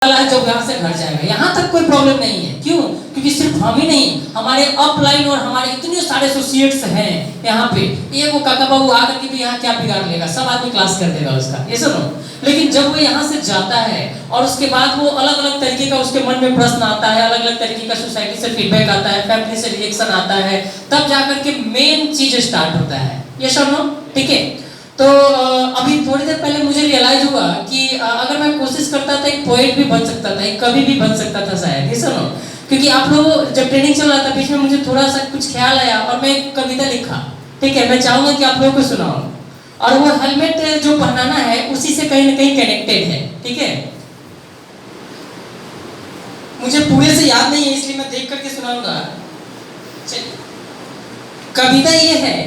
वाला है जो यहाँ से घर जाएगा, यहाँ तक कोई प्रॉब्लम नहीं है। क्यों? क्योंकि सिर्फ हम ही नहीं, हमारे अपलाइन और हमारे इतने सारे एसोसिएट्स हैं यहाँ पे। ये वो काका बाबू आकर के भी यहाँ क्या बिगाड़ लेगा, सब आदमी क्लास कर देगा उसका, ये सुनो। लेकिन जब वो यहाँ से जाता है और उसके बाद वो अलग अलग तरीके का उसके मन में प्रश्न आता है, अलग अलग तरीके का सोसाइटी से फीडबैक आता है, फैमिली से रिएक्शन आता है, तब जाकर के मेन चीज स्टार्ट होता है। ये सुनो, ठीक है। तो अभी थोड़ी देर पहले मुझे रियलाइज हुआ कि अगर मैं कोशिश करता था एक पोएट भी बन सकता था, एक कवि भी बन सकता था शायद, ये सुनो। क्योंकि आप लोग जब ट्रेनिंग चल रहा था बीच में मुझे थोड़ा सा कुछ ख्याल आया और मैं एक कविता लिखा, ठीक है। मैं चाहूंगा कि आप लोगों को सुनाऊं, और वो हेलमेट जो पहनाना है उसी से कहीं ना कहीं कनेक्टेड है, ठीक है। मुझे पूरे से याद नहीं है इसलिए मैं देख करके सुनाऊंगा। कविता ये है,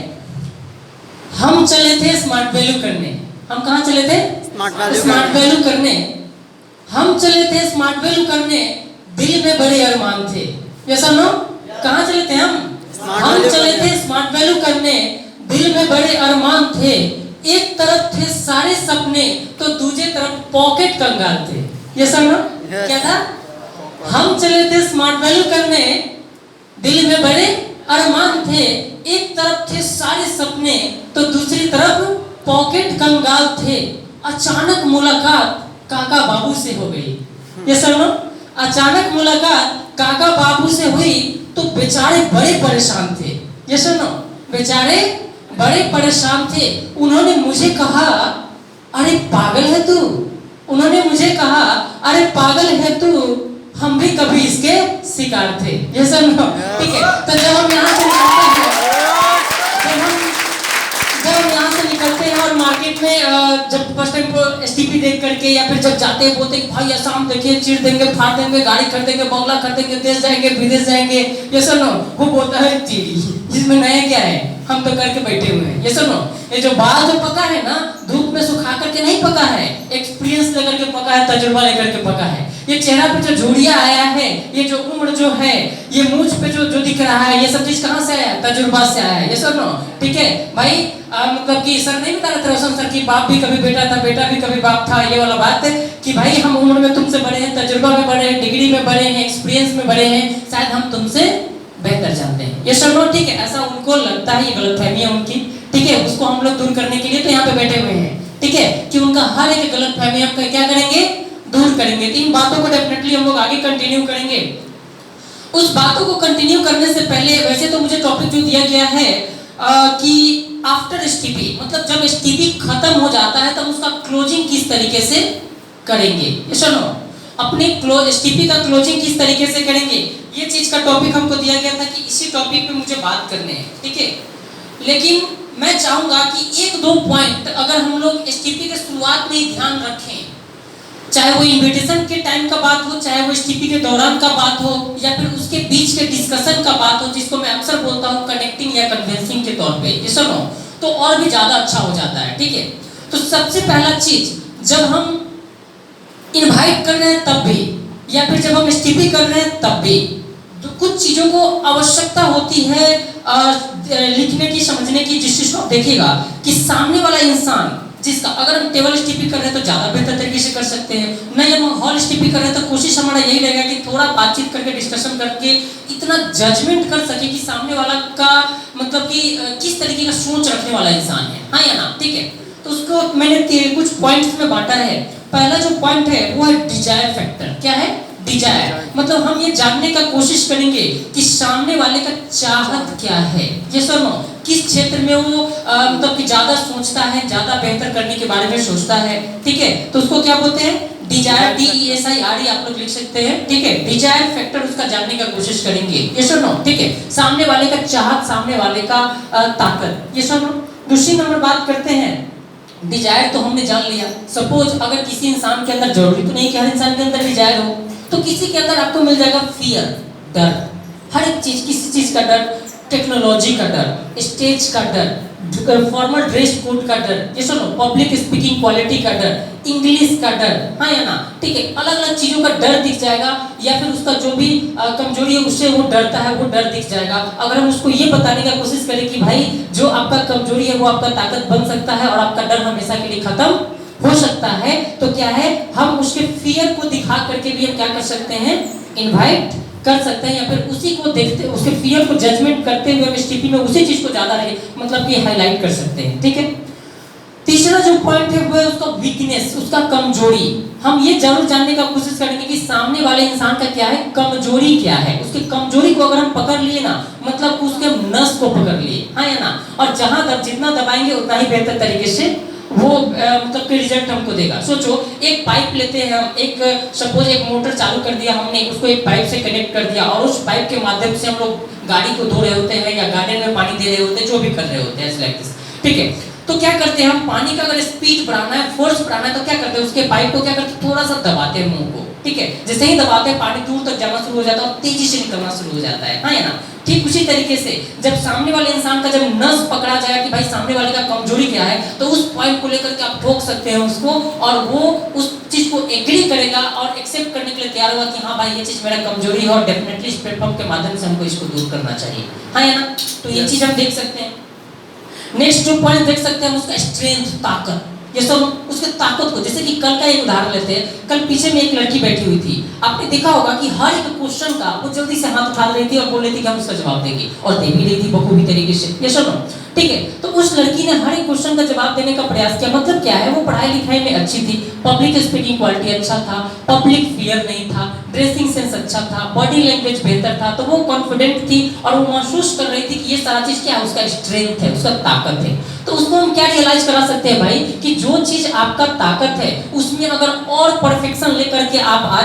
हम चले थे स्मार्ट वैल्यू करने। हम कहाँ चले थे? स्मार्ट वैल्यू करने। हम चले थे स्मार्ट वैल्यू करने, दिल में बड़े अरमान थे। ये सुनो, कहाँ चले थे हम चले थे स्मार्ट वैल्यू करने, दिल में बड़े अरमान थे। एक तरफ थे सारे सपने तो दूसरी तरफ पॉकेट कंगाल थे। ये सुनो, क्या था? हम चले थे स्मार्ट वैल्यू करने, दिल में बड़े अरमान थे। एक तरफ थे सारे सपने तो दूसरी तरफ पॉकेट कंगाल थे। अचानक मुलाकात काका बाबू से हो गई। ये सुनो, अचानक मुलाकात काका बाबू से हुई तो बेचारे बड़े परेशान थे। ये सुनो, बेचारे बड़े परेशान थे। उन्होंने मुझे कहा, अरे पागल है तू। उन्होंने मुझे कहा, अरे पागल है तू, हम भी कभी इसके शिकार थे। ये सुनो, ठीक है। तो जब हम यहाँ से निकलते हैं और मार्केट में जब फर्स्ट टाइम एसटीपी देख करके या फिर जब जाते हैं बोलते हैं भाई ऐसा हम देखिए, चीर देंगे, फाड़ देंगे, गाड़ी खरीदेंगे, बंगला खरीदेंगे, देश जाएंगे, विदेश जाएंगे। ये सुनो, वो बोलता है चीड़ी, इसमें नया क्या है, हम तो करके बैठे हुए हैं। ये सुनो, ये जो बाल जो पका है ना, धूप में सुखा करके नहीं पका है, एक्सपीरियंस लेकर के पका है, तजुर्बा लेकर के पका है। ये चेहरा पे जो झुर्रियां आया है, ये जो उम्र जो है, ये मूंछ पे जो दिख रहा है, ये सब चीज कहाँ से आया? तजुर्बा से आया है। ये सुनो, ठीक है भाई। मतलब कि सर नहीं बता रहे थे रोशन सर की बाप भी कभी बेटा था, बेटा भी कभी बाप था, ये वाला बात है कि भाई हम उम्र में तुमसे बड़े हैं, तजुर्बा में बड़े हैं, डिग्री में बड़े हैं, एक्सपीरियंस में बड़े हैं, शायद हम तुमसे बेहतर जानते हैं। ये सुनो, ठीक है। ऐसा उनको लगता है, ये गलतफहमी है उनकी, ठीक है। उसको हम लोग दूर करने के लिए तो यहाँ पे बैठे हुए हैं, ठीक है, कि उनका हर एक गलतफहमी हम क्या करेंगे? दूर करेंगे। इन बातों को डेफिनेटली हम लोग आगे कंटिन्यू करेंगे। उस बातों को कंटिन्यू करने से पहले वैसे तो मुझे टॉपिक जो दिया गया है कि आफ्टर एसटीपी, मतलब जब एसटीपी खत्म हो जाता है तब उसका क्लोजिंग किस तरीके से करेंगे। ये सुनो, अपने एसटीपी का क्लोजिंग किस तरीके से करेंगे, ये चीज का टॉपिक हमको दिया गया था कि इसी टॉपिक पे मुझे बात करने हैं, ठीक है। लेकिन मैं चाहूंगा कि एक दो पॉइंट अगर हम लोग एसटीपी के शुरुआत में ही ध्यान रखें, चाहे वो इन्विटेशन के टाइम का बात हो, चाहे वो एसटीपी के दौरान का बात हो, या फिर उसके बीच के डिस्कशन का बात हो, जिसको मैं अक्सर बोलता हूँ कनेक्टिंग या कन्विंसिंग के तौर पे, ये सुनो, तो और भी ज्यादा अच्छा हो जाता है, ठीक है। तो सबसे पहला चीज, जब हम इनवाइट कर रहे हैं तब भी, या फिर जब हम एसटीपी कर रहे हैं तब भी, तो कुछ चीजों को आवश्यकता होती है लिखने की, समझने की, जिस चीज को आप देखिएगा कि सामने वाला इंसान जिसका, अगर हम टेबल एसटीपी कर रहे हैं तो ज्यादा बेहतर तरीके से कर सकते हैं, नहीं हम हॉल एसटीपी कर रहे हैं तो कोशिश हमारा यही रहेगा कि थोड़ा बातचीत करके, डिस्कशन करके इतना जजमेंट कर सके कि सामने वाला का मतलब कि किस तरीके का सोच रखने वाला इंसान है, हाँ या ना, ठीक है। तो उसको मैंने कुछ पॉइंट्स में बांटा है। पहला जो पॉइंट है वो है डिजायर फैक्टर। क्या है? डिजायर, मतलब हम ये जानने का कोशिश करेंगे कि सामने वाले का चाहत क्या है। ये सुनो, किस क्षेत्र में वो मतलब कि ज्यादा सोचता है, ज्यादा बेहतर करने के बारे में सोचता है, ठीक है। तो उसको क्या बोलते हैं? डिजायर, DESIRE आप लोग लिख सकते हैं, ठीक है। डिजायर फैक्टर उसका जानने का कोशिश करेंगे। ये सुनो, ठीक है, सामने वाले का चाहत, सामने वाले का ताकत। ये सुनो, दूसरी नंबर बात करते हैं, डिजायर तो हमने जान लिया। सपोज अगर किसी इंसान के अंदर, जरूरी तो नहीं कि हर इंसान के अंदर डिजायर हो, तो किसी के अंदर आपको मिल जाएगा फियर, डर, हर एक चीज, किसी चीज का डर, टेक्नोलॉजी का डर, स्टेज का डर, फॉर्मल ड्रेस कोड का डर, ये सुनो, पब्लिक स्पीकिंग क्वालिटी का डर, इंग्लिश का डर, हाँ या ना, ठीक है। अलग अलग चीजों का डर दिख जाएगा, या फिर उसका जो भी कमजोरी है उससे वो डरता है, वो डर दिख जाएगा। अगर हम उसको ये बताने का कोशिश करें कि भाई जो आपका कमजोरी है वो आपका ताकत बन सकता है और आपका डर हमेशा के लिए खत्म हो सकता है तो क्या है, हम उसके फियर को दिखा करके भी हम क्या कर सकते हैं, इनवाइट कर सकते हैं, या फिर उसी को देखते उसके फियर को जजमेंट करते हुए हम एसटीपी में उसी चीज को ज्यादा मतलब कि हाईलाइट कर सकते हैं। ठीक है, तीसरा जो पॉइंट है वो है उसका वीकनेस, उसका कमजोरी। हम ये जरूर जानने का कोशिश करेंगे कि सामने वाले इंसान का क्या है, कमजोरी क्या है। उसकी कमजोरी को अगर हम पकड़ लिए ना, मतलब उसके नस को पकड़ लिए, हाँ या ना, और जहां जितना दबाएंगे उतना ही बेहतर तरीके से वो मतलब कि रिजल्ट हमको देगा। सोचो एक पाइप लेते हैं हम, एक सपोज एक मोटर चालू कर दिया हमने, उसको एक पाइप से कनेक्ट कर दिया और उस पाइप के माध्यम से हम लोग गाड़ी को धो रहे होते हैं या गार्डन में पानी दे रहे होते हैं, जो भी कर रहे होते हैं लाइक दिस। ठीक है, तो क्या करते हैं हम, पानी का अगर स्पीड बढ़ाना है, फोर्स बढ़ाना है, तो क्या करते हैं, उसके पाइप को क्या करते हैं, थोड़ा सा दबाते हैं मुंह को। ठीक है, जैसे ही दबाते हैं पानी दूर तक जाना शुरू हो जाता है और तेजी से निकलना शुरू हो जाता है, हाँ या ना। ठीक उसी तरीके से जब सामने वाले इंसान का जब नस पकड़ा जाए कि भाई सामने वाले का कमजोरी क्या है, तो उस पॉइंट को लेकर के आप ठोक सकते हैं उसको, और वो उस चीज को एग्री करेगा और एक्सेप्ट करने के लिए तैयार होगा कि हाँ भाई ये चीज मेरा कमजोरी है और डेफिनेटली इस प्लेटफॉर्म के माध्यम से हमको इसको दूर करना चाहिए, हाँ या ना। तो ये चीज हम देख सकते हैं। नेक्स्ट जो पॉइंट देख सकते हैं उसका स्ट्रेंथ, ताकत। ये सब उसके ताकत को, जैसे कि कल का एक उदाहरण लेते हैं। कल पीछे में एक लड़की बैठी हुई थी, आपने देखा होगा कि हर एक क्वेश्चन का वो जल्दी से हाथ उठा रही थी और बोल रही थी कि हम उसका जवाब देंगे, और दे भी रही थी बखूबी तरीके से, ये सुनो। ठीक है, तो उस लड़की ने हर एक क्वेश्चन का जवाब देने का प्रयास किया। मतलब क्या है, वो पढ़ाई लिखाई में अच्छी थी, पब्लिक स्पीकिंग क्वालिटी अच्छा था, पब्लिक फियर नहीं था, ड्रेसिंग सेंस अच्छा था, बॉडी लैंग्वेज बेहतर था, तो वो कॉन्फिडेंट थी और वो महसूस कर रही थी कि ये सारा चीज क्या है, उसका स्ट्रेंथ है, उसका ताकत है। तो उसको हम क्या रियलाइज करा सकते हैं भाई, कि जो चीज आपका ताकत है उसमें अगर और परफेक्शन लेकर के आप आ